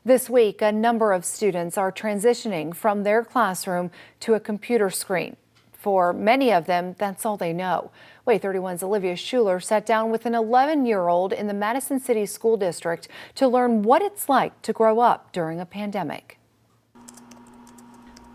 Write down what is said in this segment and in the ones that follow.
This week, a number of students are transitioning from their classroom to a computer screen. For many of them, that's all they know. WAAY 31's Olivia Schuler sat down with an 11-year-old in the Madison City School District to learn what it's like to grow up during a pandemic.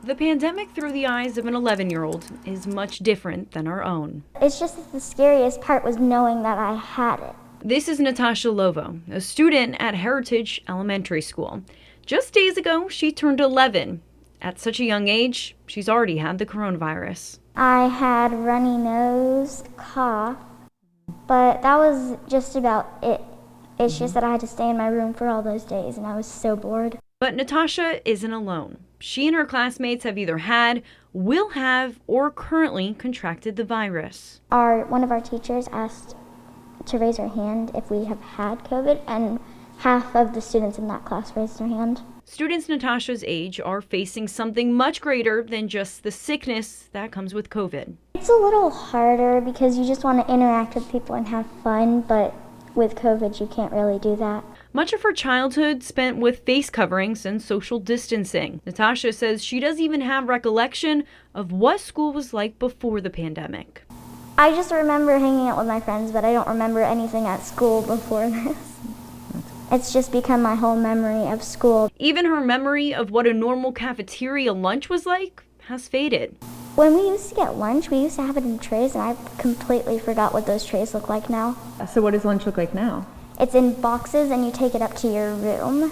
The pandemic through the eyes of an 11-year-old is much different than our own. It's just that the scariest part was knowing that I had it. This is Natasha Lovo, a student at Heritage Elementary School. Just days ago, she turned 11. At such a young age, she's already had the coronavirus. I had runny nose, cough, but that was just about it. It's just that I had to stay in my room for all those days, and I was so bored. But Natasha isn't alone. She and her classmates have either had, will have, or currently contracted the virus. One of our teachers asked to raise her hand if we have had COVID, and half of the students in that class raised their hand. Students Natasha's age are facing something much greater than just the sickness that comes with COVID. It's a little harder because you just want to interact with people and have fun, but with COVID you can't really do that. Much of her childhood spent with face coverings and social distancing. Natasha says she doesn't even have recollection of what school was like before the pandemic. I just remember hanging out with my friends, but I don't remember anything at school before this. It's just become my whole memory of school. Even her memory of what a normal cafeteria lunch was like has faded. When we used to get lunch, we used to have it in trays, and I completely forgot what those trays look like now. So what does lunch look like now? It's in boxes, and you take it up to your room.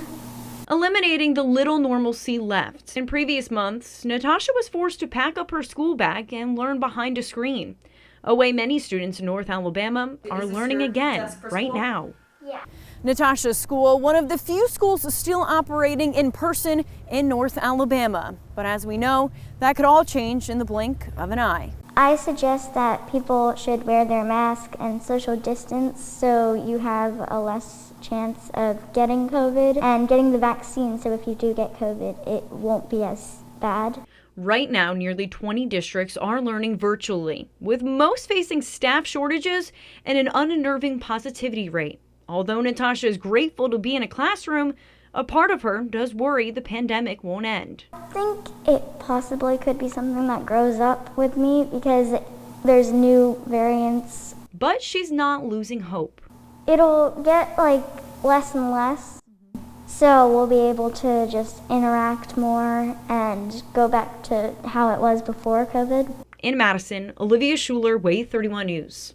Eliminating the little normalcy left. In previous months, Natasha was forced to pack up her school bag and learn behind a screen. A way many students in North Alabama are learning again right now. Yeah. Natasha's school, one of the few schools still operating in person in North Alabama. But as we know, that could all change in the blink of an eye. I suggest that people should wear their mask and social distance so you have a less chance of getting COVID, and getting the vaccine so if you do get COVID, it won't be as bad. Right now, nearly 20 districts are learning virtually, with most facing staff shortages and an unnerving positivity rate. Although Natasha is grateful to be in a classroom, a part of her does worry the pandemic won't end. I think it possibly could be something that grows up with me because there's new variants. But she's not losing hope. It'll get less and less, so we'll be able to just interact more and go back to how it was before COVID. In Madison, Olivia Schuler, WAAY 31 News.